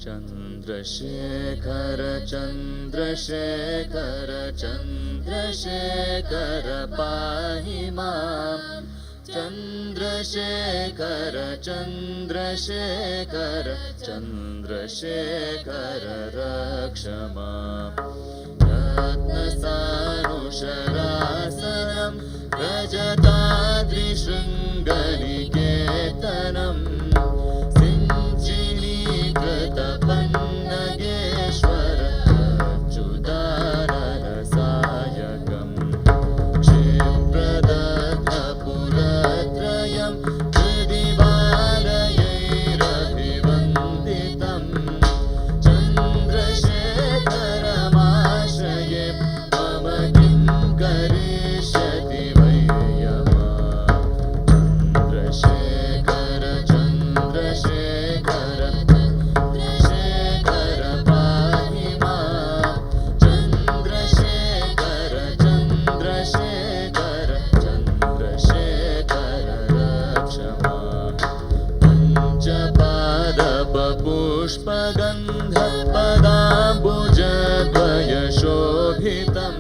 चन्द्रशेखर चन्द्रशेखर चन्द्रशेखर पाहि माम् चन्द्रशेखर चन्द्रशेखर चन्द्रशेखर रक्ष माम् रत्नसानुशरासनं रजताद्रिशृङ्गनिकेतनम् सिञ्चिनीकृतपन्नगेश्वर अच्युताननसायकम् क्षिप्रदत्तपुरत्रयं हृदि बालयैरभिवन्दितम् चन्द्रशेखरमाश्रये मम किं करिष्यति वै चन्द्रशेखर चन्द्रशेखर चन्द्रशेखर पाहि माम् चन्द्रशेखर चन्द्रशेखर चन्द्रशेखर रक्ष माम् पञ्चपादपपुष्पगन्धपदाम्बुजद्वयशोभितम्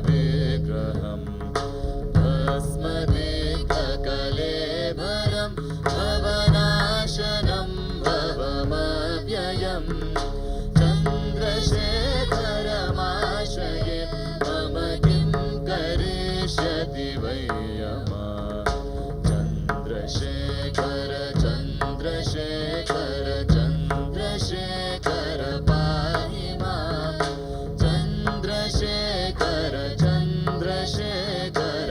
विग्रहम् भस्मदीर्घकलेभरं भवनाशनं भवमव्ययम् चन्द्रशेखरमाश्रये मम किं करिष्यति वै चन्द्रशेखर चन्द्रशेखर चन्द्रशेखर पाहि माम् चन्द्रशेखर चन्द्रशेखर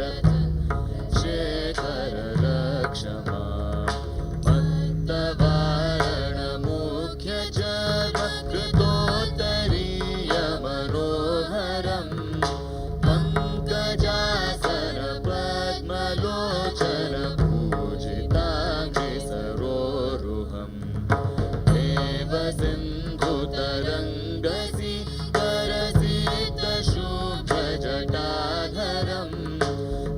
शेखर रक्ष माम् मत्तवारणमुख्यजगत्कृतोत्तरीयमनोहरम् पङ्कजासन पद्मलोचन पूजिताङ्घ्रिसरोरुहम् देवसिन्धुतरङ्गसि करसिद्धशुभ्रजटाधरम्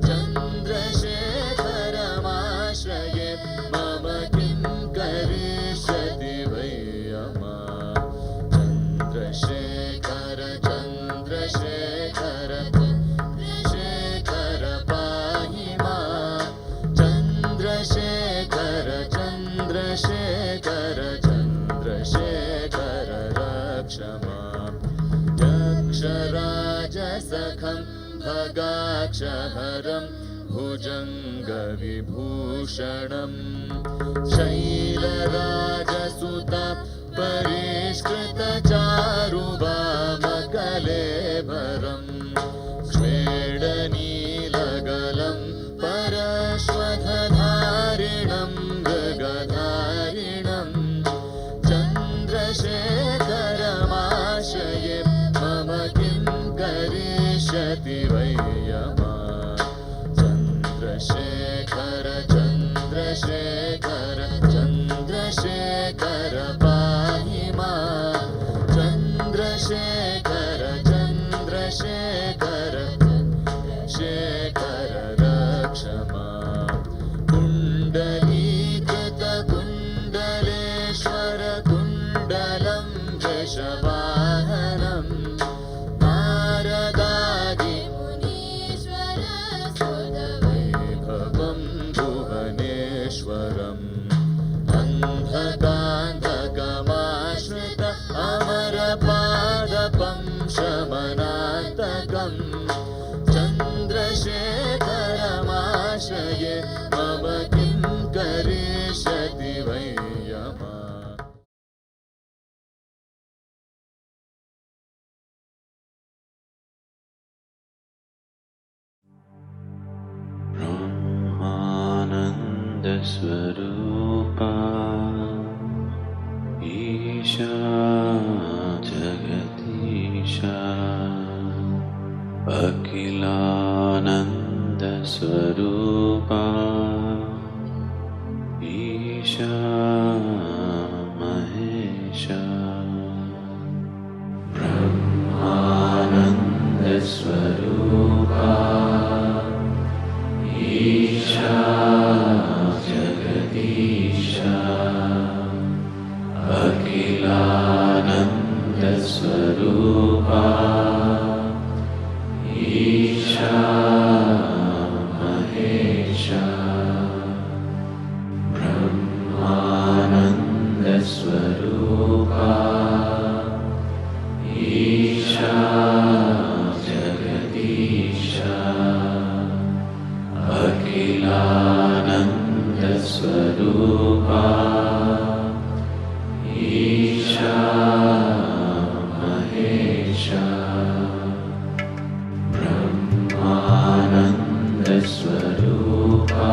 चन्द्रशेखरमाश्रये मम किं करिष्यति वै चन्द्रशेखर चन्द्रशेखर चन्द्रशेखर पाहि माम् चन्द्रशेखर चन्द्रशेखर चन्द्रशेखर रक्ष माम् यक्षराजसखं भगाक्षहरं भुजङ्गविभूषणम् शैलराजसुत परिष्कृतचारुवामकलेभरम् स्वेडनीलगलं परश्वधधारिणं मृगधारिणम् चन्द्रशेखरमाश्रये मम किं करिष्यति वै चन्द्रशेखर चन्द्रशेखर चन्द्रशेखर पाहि माम् चन्द्रशेखर चन्द्रशेखर शेखर रक्ष माम् कुण्डलीकृतकुण्डलेश्वर कुण्डलं वृषवाहनम् नारदादिमुनीश्वर सुरवैभवं भुवनेश्वरम् अन्धकान्धकमाश्रित अमरपादपं शमनान्तकम् चन्द्रशेखरमाश्रये मम किं करिष्यति वै ब्रह्मानन्द स्वरूपा ईशा जगदीशा अखिलानन्द स्वरूपा ईशा महेशा ब्रह्मानन्द स्वरूपा Akhilānanda Swaroopa Isha Mahesha Brahmananda Swaroopa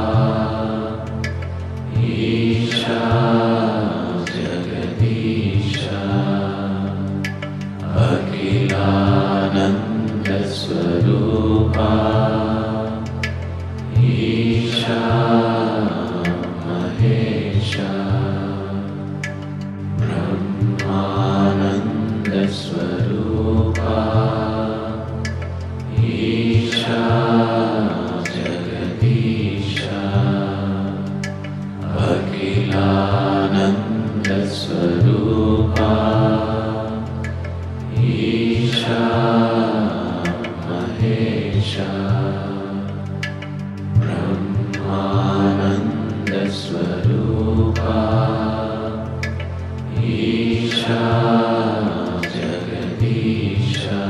Isha Jagadisha Akhilananda Swaroopa Isha Mahesha Brahmananda Swaroopa Isha Jagadisha Akhilananda Swaroopa Isha Mahesha Brahmananda Swaroopa Isha Jagadisha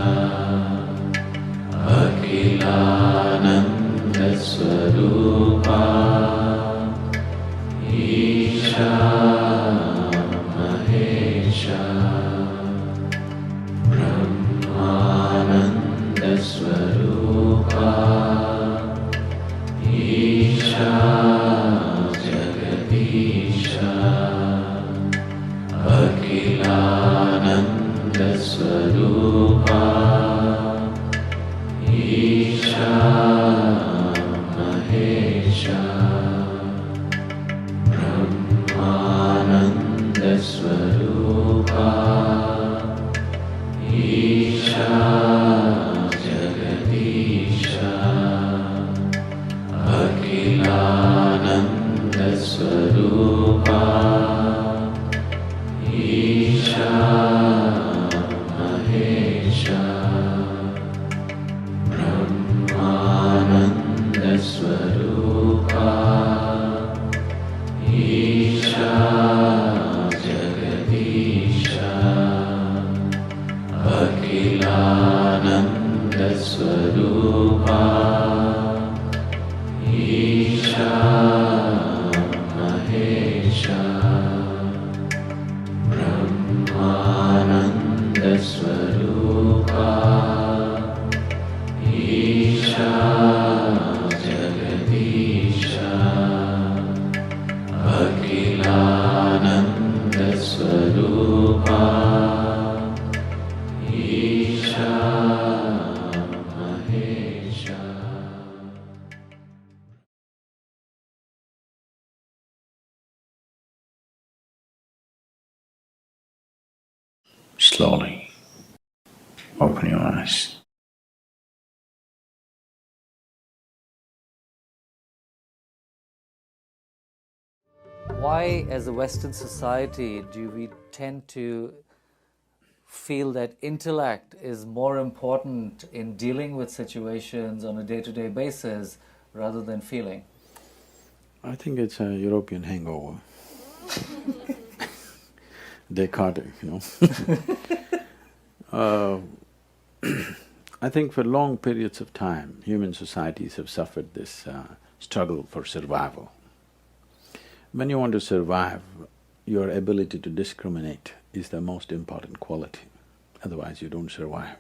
Akhilananda Swaroopa Isha Mahesha Brahmananda Swaroopa Isha Jagadisha Akhilananda Swaroopa Isha Mahesha Brahmananda Swaroopa Isha Jagadisha Akhilananda Swaroopa Isha Mahesha Brahmananda Swaroopa Isha Jagadisha Akhilananda Swaroopa Isha Mahesha Brahmananda Swaroopa Isha Jagadisha Akhilananda Swaroopa Isha Mahesha. Slowly open your eyes. Why, as a Western society, do we tend to feel that intellect is more important in dealing with situations on a day-to-day basis rather than feeling? I think it's a European hangover. Descartes, I think for long periods of time, human societies have suffered this struggle for survival. When you want to survive, your ability to discriminate is the most important quality, otherwise you don't survive.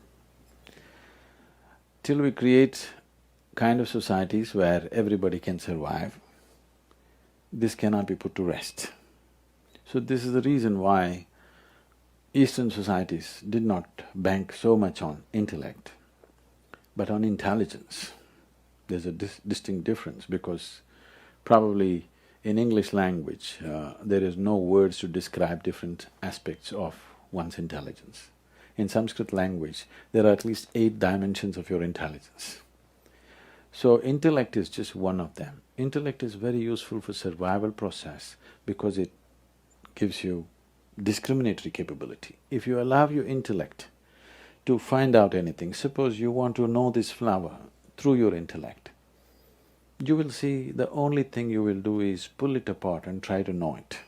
Till we create kind of societies where everybody can survive, this cannot be put to rest. So this is the reason why Eastern societies did not bank so much on intellect, but on intelligence. There's a distinct difference because probably in English language, there is no words to describe different aspects of one's intelligence. In Sanskrit language, there are at least 8 dimensions of your intelligence. So intellect is just one of them. Intellect is very useful for survival process because it gives you discriminatory capability. If you allow your intellect to find out anything, suppose you want to know this flower through your intellect, you will see the only thing you will do is pull it apart and try to know it.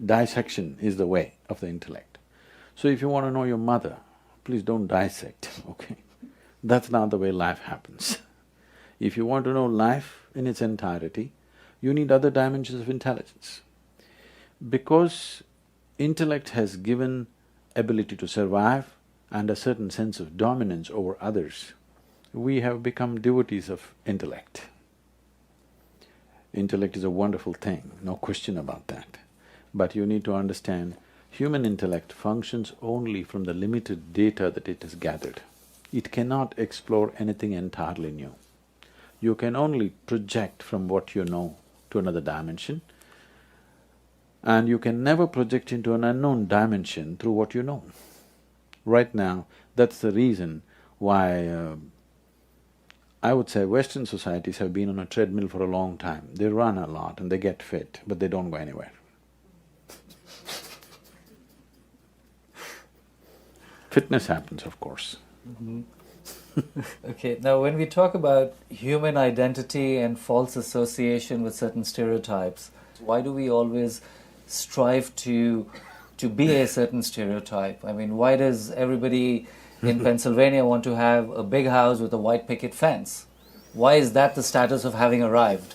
Dissection is the way of the intellect. So if you want to know your mother, please don't dissect, okay? That's not the way life happens. If you want to know life in its entirety, you need other dimensions of intelligence. Because intellect has given ability to survive and a certain sense of dominance over others, we have become devotees of intellect. Intellect is a wonderful thing, no question about that. But you need to understand, human intellect functions only from the limited data that it has gathered. It cannot explore anything entirely new. You can only project from what you know to another dimension, and you can never project into an unknown dimension through what you know. Right now, that's the reason why I would say Western societies have been on a treadmill for a long time. They run a lot and they get fit, but they don't go anywhere. Fitness happens, of course. Okay, now when we talk about human identity and false association with certain stereotypes, why do we always strive to be a certain stereotype? I mean, why does everybody in Pennsylvania want to have a big house with a white picket fence? Why is that the status of having arrived?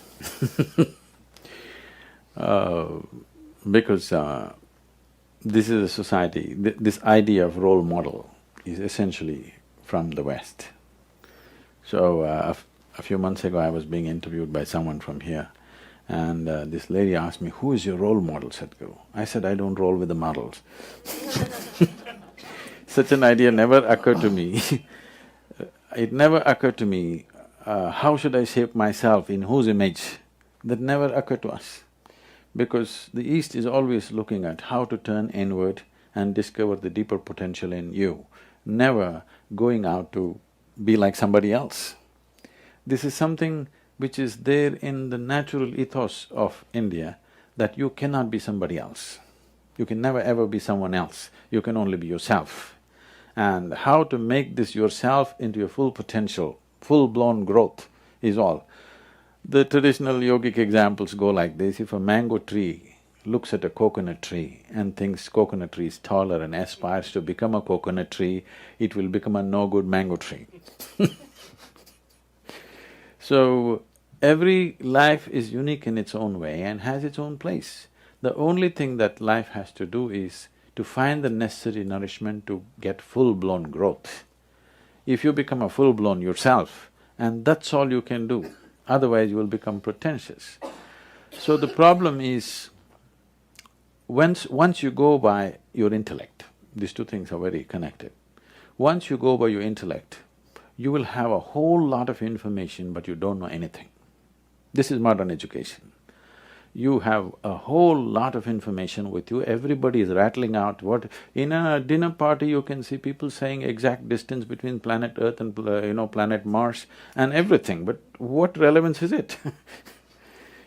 Because this is a society, this idea of role model is essentially from the West. So, a few months ago I was being interviewed by someone from here, and this lady asked me, "Who is your role model, Sadhguru?" I said, "I don't roll with the models." Such an idea never occurred to me. It never occurred to me, how should I shape myself, in whose image? That never occurred to us. Because the East is always looking at how to turn inward and discover the deeper potential in you, never going out to be like somebody else. This is something which is there in the natural ethos of India, that you cannot be somebody else. You can never ever be someone else, you can only be yourself. And how to make this yourself into your full potential, full-blown growth is all. The traditional yogic examples go like this: if a mango tree looks at a coconut tree and thinks coconut tree is taller and aspires to become a coconut tree, it will become a no-good mango tree. So, every life is unique in its own way and has its own place. The only thing that life has to do is to find the necessary nourishment to get full-blown growth. If you become a full-blown yourself, and that's all you can do, otherwise you will become pretentious. So the problem is, once you go by your intellect, these two things are very connected. Once you go by your intellect, you will have a whole lot of information but you don't know anything. This is modern education. You have a whole lot of information with you, everybody is rattling out what… In a dinner party you can see people saying exact distance between planet Earth and planet Mars and everything, but what relevance is it?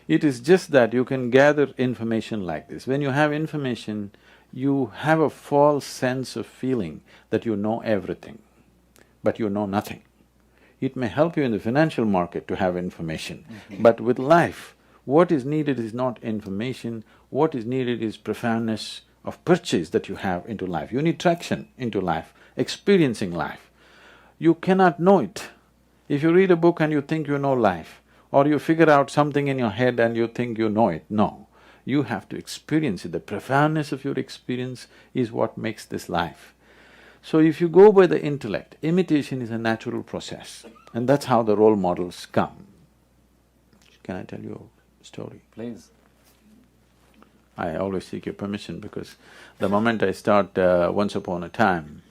It is just that you can gather information like this. When you have information, you have a false sense of feeling that you know everything, but you know nothing. It may help you in the financial market to have information, but with life, what is needed is not information, what is needed is profoundness of purchase that you have into life. You need traction into life, experiencing life. You cannot know it. If you read a book and you think you know life, or you figure out something in your head and you think you know it, no. You have to experience it. The profoundness of your experience is what makes this life. So if you go by the intellect, imitation is a natural process, and that's how the role models come. Can I tell you a story? Please. I always seek your permission because the moment I start once upon a time,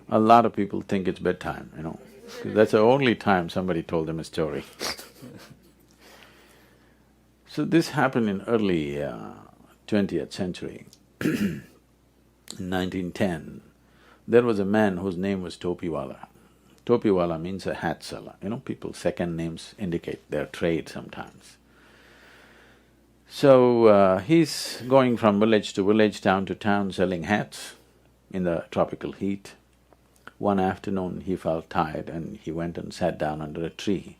a lot of people think it's bedtime, 'cause that's the only time somebody told them a story. So this happened in early 20th century. In 1910, there was a man whose name was Topiwala. Topiwala means a hat seller, people's second names indicate their trade sometimes. So, he's going from village to village, town to town selling hats in the tropical heat. One afternoon he felt tired and he went and sat down under a tree,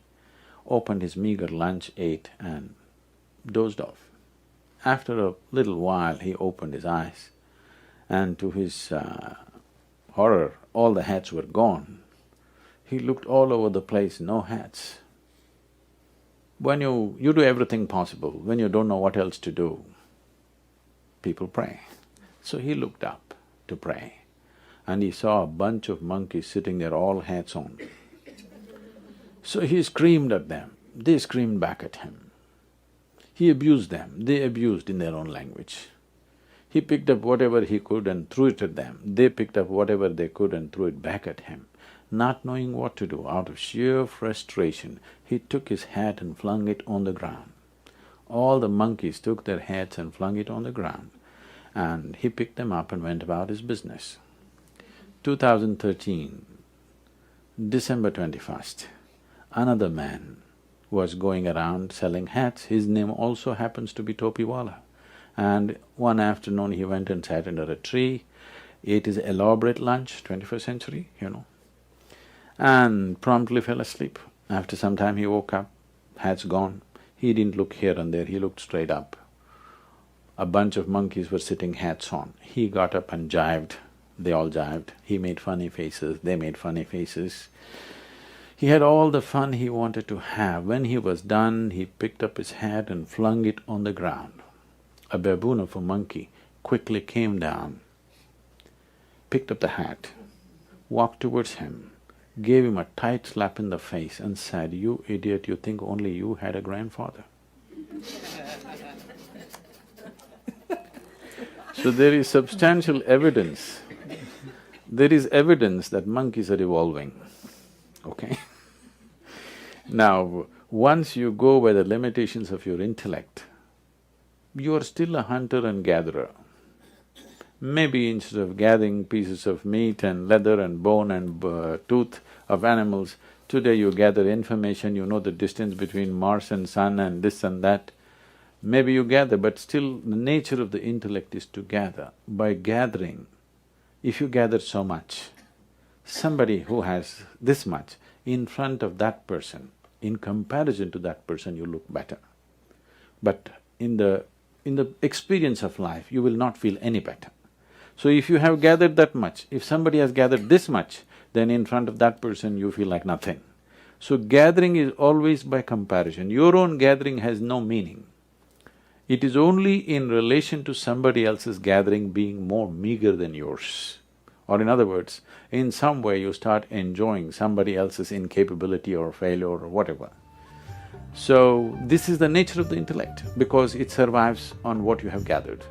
opened his meager lunch, ate and dozed off. After a little while he opened his eyes and to his horror, all the hats were gone. He looked all over the place, no hats. When you do everything possible, when you don't know what else to do, people pray. So he looked up to pray and he saw a bunch of monkeys sitting there, all hats on. So he screamed at them, they screamed back at him. He abused them, they abused in their own language. He picked up whatever he could and threw it at them, they picked up whatever they could and threw it back at him. Not knowing what to do, out of sheer frustration, he took his hat and flung it on the ground. All the monkeys took their hats and flung it on the ground, and he picked them up and went about his business. 2013, December 21st, another man was going around selling hats. His name also happens to be Topiwala. And one afternoon he went and sat under a tree, ate his elaborate lunch, 21st century, and promptly fell asleep. After some time he woke up, hat's gone. He didn't look here and there, he looked straight up. A bunch of monkeys were sitting hats on. He got up and jived, they all jived. He made funny faces, they made funny faces. He had all the fun he wanted to have. When he was done, he picked up his hat and flung it on the ground. A baboon of a monkey quickly came down, picked up the hat, walked towards him, gave him a tight slap in the face and said, "You idiot, you think only you had a grandfather?" So there is substantial evidence, there is evidence that monkeys are evolving, okay? Now, once you go by the limitations of your intellect, you are still a hunter and gatherer. Maybe instead of gathering pieces of meat and leather and bone and tooth of animals, today you gather information, you know the distance between Mars and Sun and this and that. Maybe you gather, but still the nature of the intellect is to gather. By gathering, if you gather so much, somebody who has this much, in front of that person, in comparison to that person, you look better. But in the experience of life, you will not feel any better. So if you have gathered that much, if somebody has gathered this much, then in front of that person you feel like nothing. So gathering is always by comparison. Your own gathering has no meaning. It is only in relation to somebody else's gathering being more meager than yours. Or in other words, in some way you start enjoying somebody else's incapability or failure or whatever. So, this is the nature of the intellect, because it survives on what you have gathered.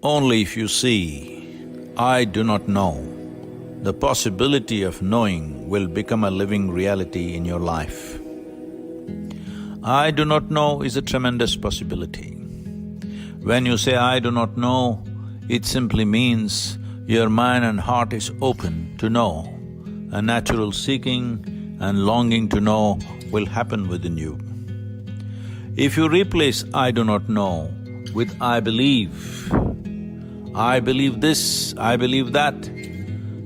Only if you see, I do not know, the possibility of knowing will become a living reality in your life. I do not know is a tremendous possibility. When you say I do not know, it simply means your mind and heart is open to know. A natural seeking and longing to know will happen within you. If you replace I do not know with I believe this, I believe that,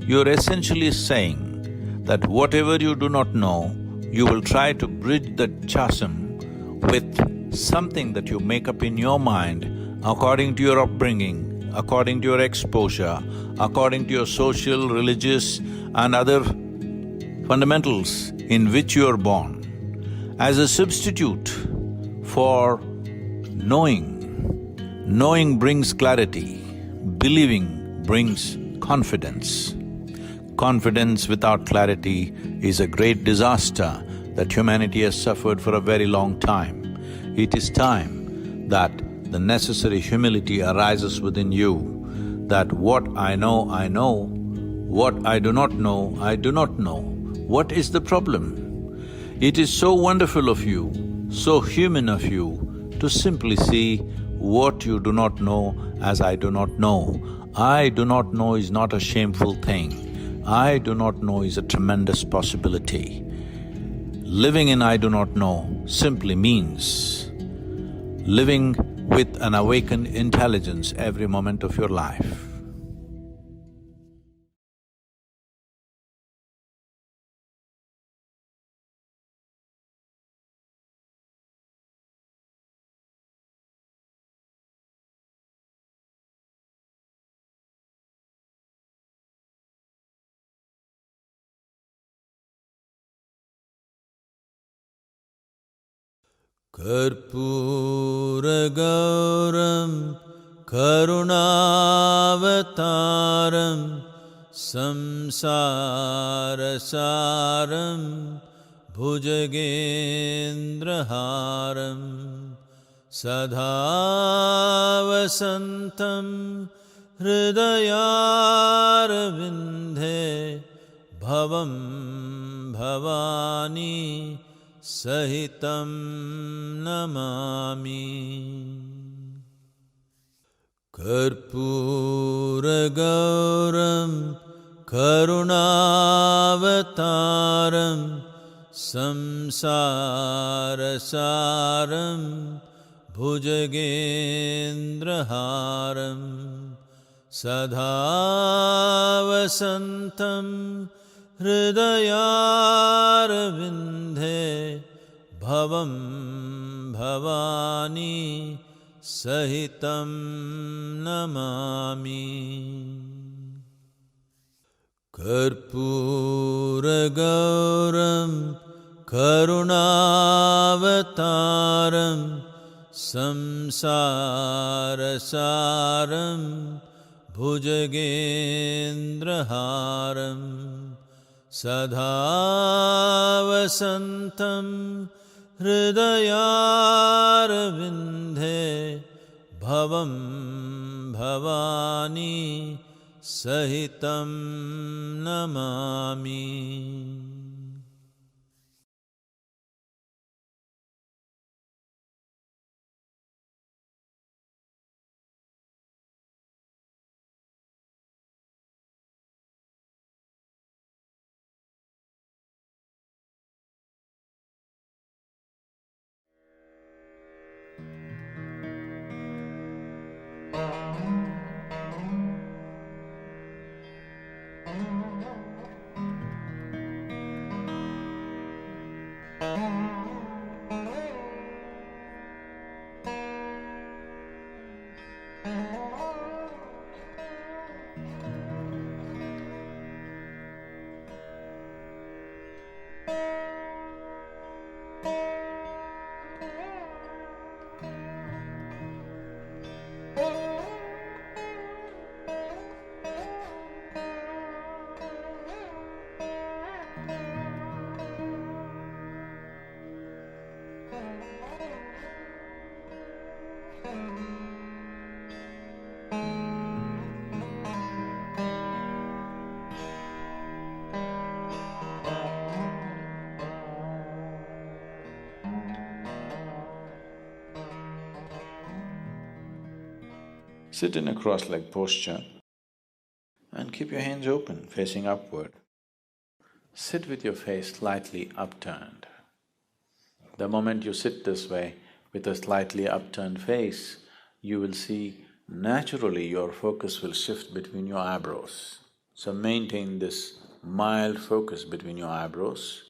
you're essentially saying that whatever you do not know, you will try to bridge that chasm with something that you make up in your mind according to your upbringing, according to your exposure, according to your social, religious and other fundamentals in which you are born, as a substitute for knowing. Knowing brings clarity, believing brings confidence. Confidence without clarity is a great disaster that humanity has suffered for a very long time. It is time that the necessary humility arises within you, that what I know, what I do not know, I do not know. What is the problem? It is so wonderful of you, so human of you, to simply see what you do not know as I do not know. I do not know is not a shameful thing. I do not know is a tremendous possibility. Living in I do not know simply means living with an awakened intelligence every moment of your life. Karpuragauram Karunavataram Samsarasaram Bhujagendraharam Sadha Vasantam Hridayarvindhe Bhavam Bhavani Sahitam Namami. Karpuragauram Karunavataram Samsarasaram Bhujagendraharam Sadha Vasantam Hridayarvindhe Bhavam Bhavani Sahitam Namami. Karpuragauram Karunavataram Samsarasaram Bhujagendraharam Sadha Vasantam Hridayarvindhe Bhavam Bhavani Sahitam Namami. Sit in a cross-legged posture and keep your hands open, facing upward. Sit with your face slightly upturned. The moment you sit this way, with a slightly upturned face, you will see naturally your focus will shift between your eyebrows. So maintain this mild focus between your eyebrows.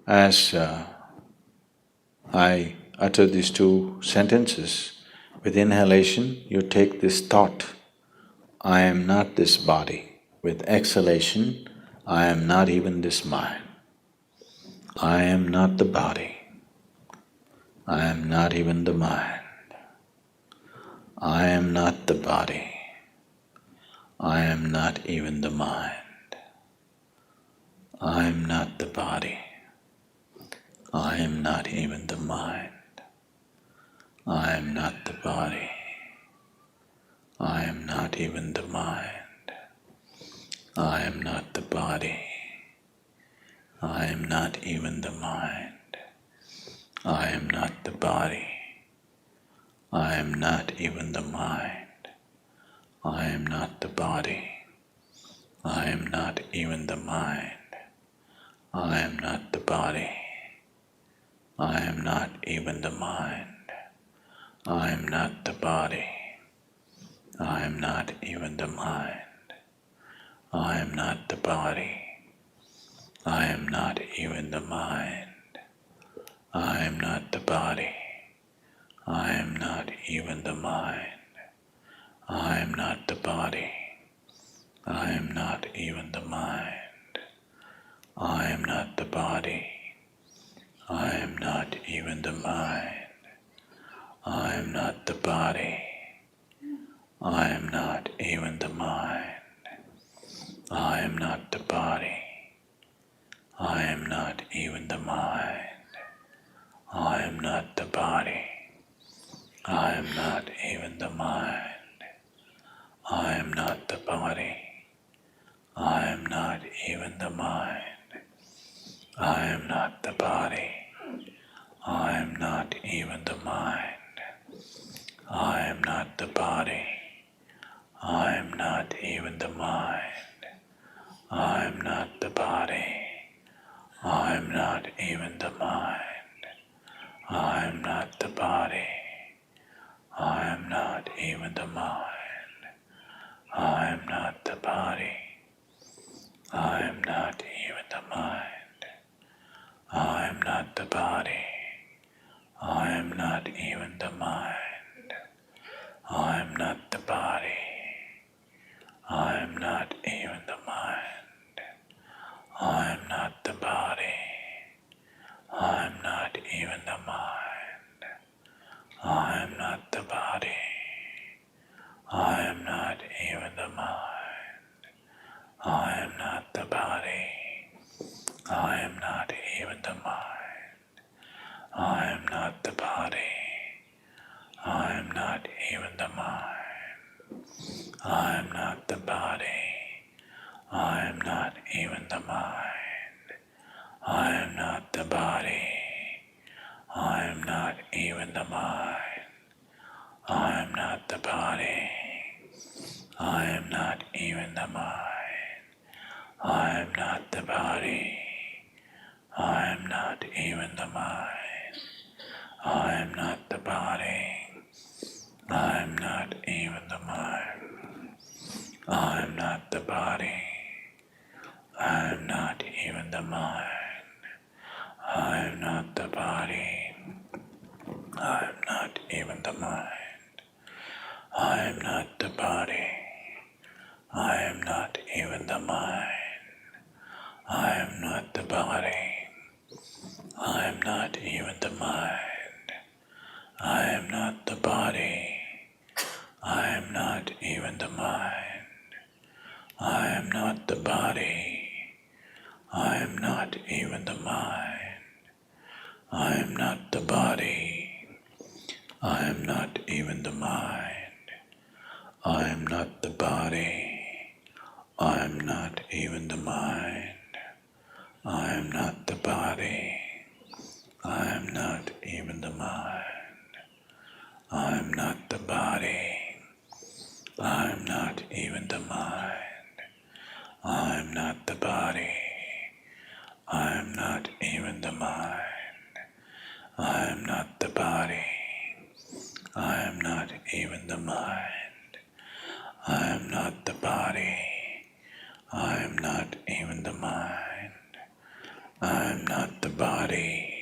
As I utter these two sentences, with inhalation you take this thought, I am not this body. With exhalation, I am not even this mind. I am not the body. I am not even the mind. I am not the body. I am not even the mind. I am not the body. I am not even the mind. I am not the body. I am not even the mind. I am not the body. I am not even the mind. I am not the body. I am not even the mind. I am not the body. I am not even the mind. I am not the body. I am not even the mind. I am not the body. I am not even the mind. I am not the body. I am not even the mind. I am not the body. I am not even the mind. I am not the body. I am not even the mind. I am not the body. I the mind. I am not the body. I am not even the mind. I am not the body. I am not even the mind. I am not the body. I am not even the mind. I am not the body. I am not even the mind. I am not the body. I am not even the mind. I am not the body. I am not even the mind. I am not the body. I am not even the mind. I am not the body. I am not even the mind. I am not the body. I am not even the mind. I am not the body. I am not even the mind. I am not the body. I am not even the mind. I am not the body. I am not even the mind. I am not the body. I am not even the mind. I am not the body. I am not even the mind. I am not the body. I am not even the mind. I am not the body. I am not even the mind. I am not the body. I am not even the mind. I am not the body. I am not even the mind. I am not the body. I am not even the mind. I am not the body. I am not even the mind. I am not the body. I am not even the mind. I am not the body. I am not even the mind. I am not the body. I am not even the mind. I am not the body. I am not even the mind. I am not the body. I am not even the mind. I am not the body. I am not even the mind. I am not the body. I am not even the mind. I am not the body. I am not even the mind. I am not the body. I am not even the mind. I am not the body. I am not even the mind. I am not the body. I am not even the mind. I am not the body. I am not even the mind. I am not the body. I am not even the mind. I am not the body.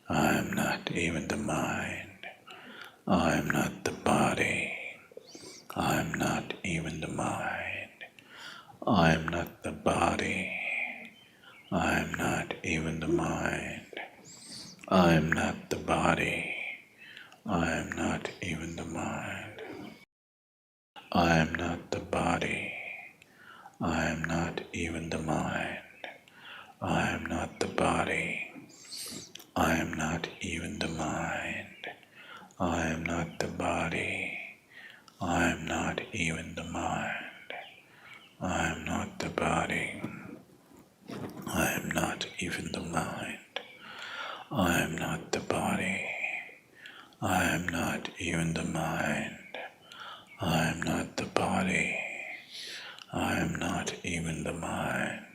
I am not even the mind. I am not the body. I am not even the mind. I am not the body. I am not even the mind. I am not the body. I am not even the mind. I am not the body. I am not even the mind. I am not the body. I am not even the mind. I am not the body. I am not even the mind. I am not the body. I am not even the mind. I am not the body. I am not even the mind. I am not the body. I am not even the mind.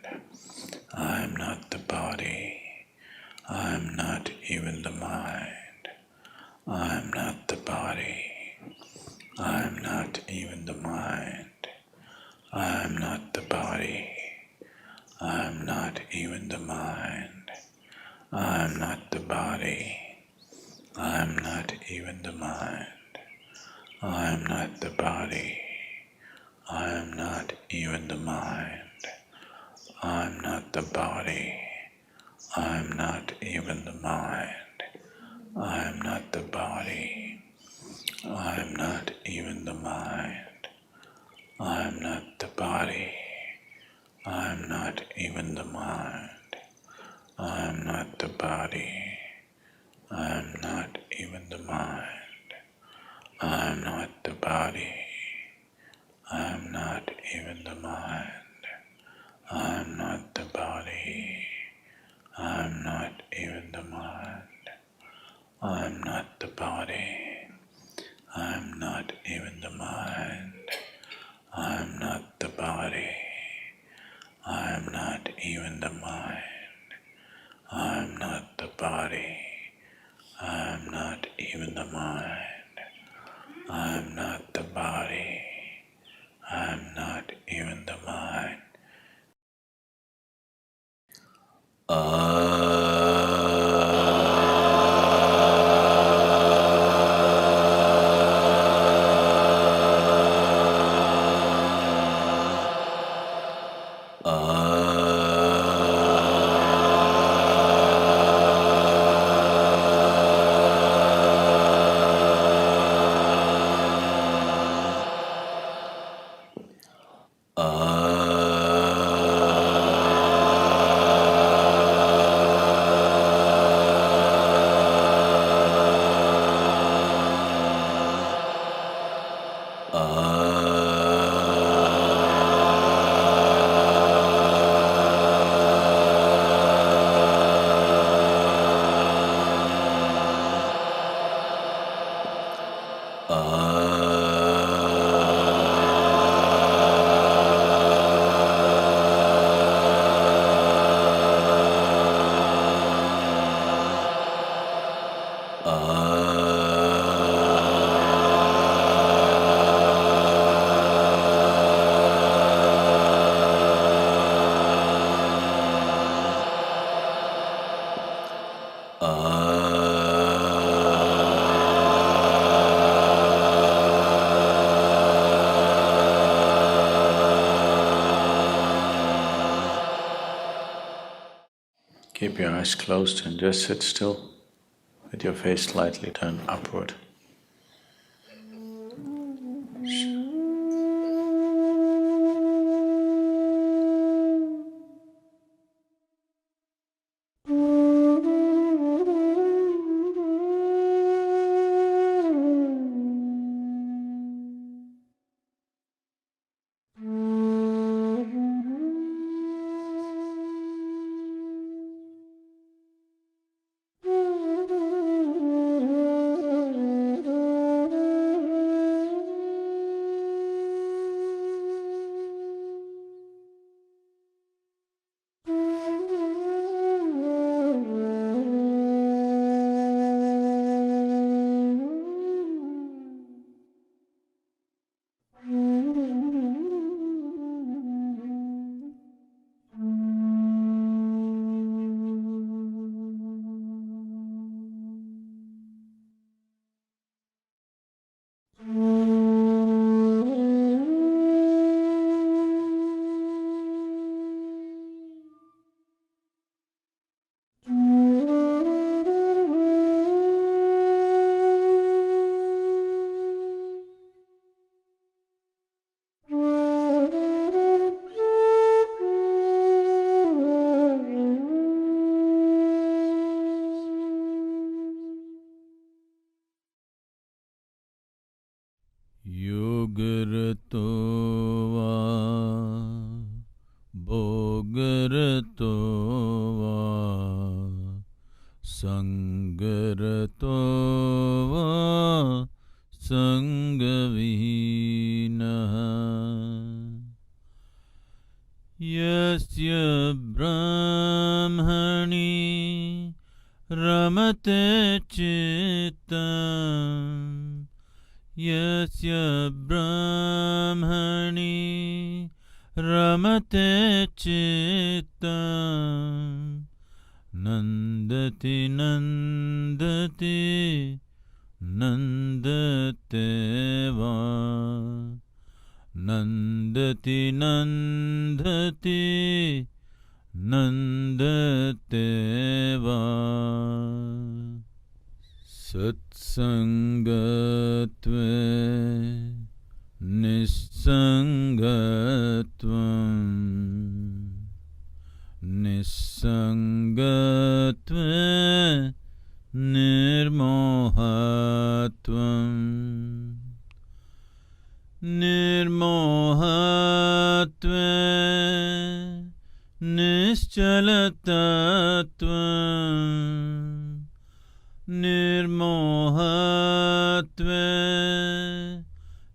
I am not the body. I am not even the mind. I am not the body. I am not even the mind. I am not the body. I am not even the mind. I am not the body. I am not even the mind. I am not the body. I am not even the mind. I am not the body. I am not even the mind. I am not the body. I am not even the mind. I am not the body. I am not even the mind. I am not the body. I am not even the mind. I am not the body. I am not even the mind. I am not the body. I am not even the mind. I am not the body. I am not even the mind. I am not the body. I am not even the mind. I am not the body. I am not even the mind. I am not the body. I am not even the mind. Keep your eyes closed and just sit still with your face slightly turned upward. Yogarato va bhogarato va sangarato va sangavihinaha yasya brahmani ramate chittam Yasya brahmani ramate chittam nandati nandati nandate va nandati nandati nandate va Satsangatve Nisangatvam Nisangatve Nirmohatvam Nirmohatve Nischalatatvam Nirmohatve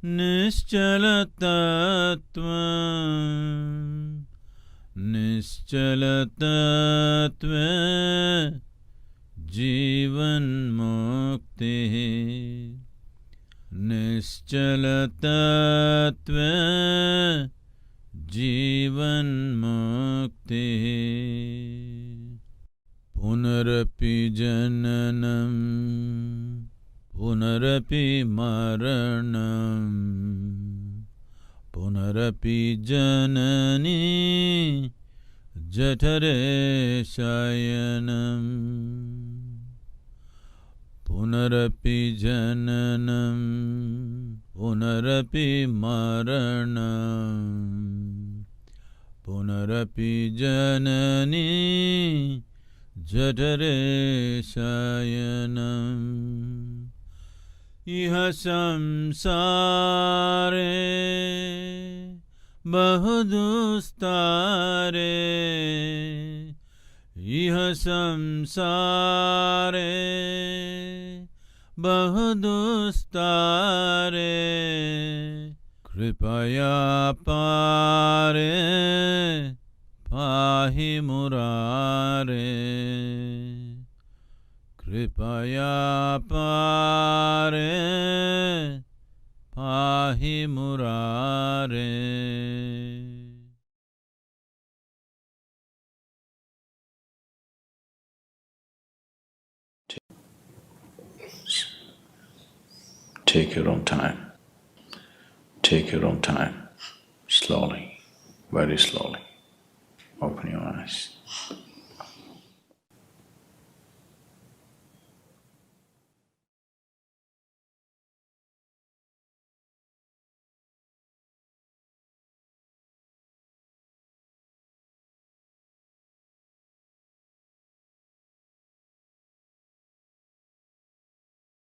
Nischalatatvam Nischalatatve Jivan Mukti Nischalatatve Jivan Mukti Punarapi Jananam Punarapi Maranam Punarapi Janani Jatare Shayanam Punarapi Jananam Punarapi Maranam Punarapi Janani Jatare Shayanam Iha samsare bahudustare Iha samsare bahudustare Kripaya pare pahi murare Kripaya pare pahi murare Take your own time. Take your own time. Slowly, very slowly. Open your eyes.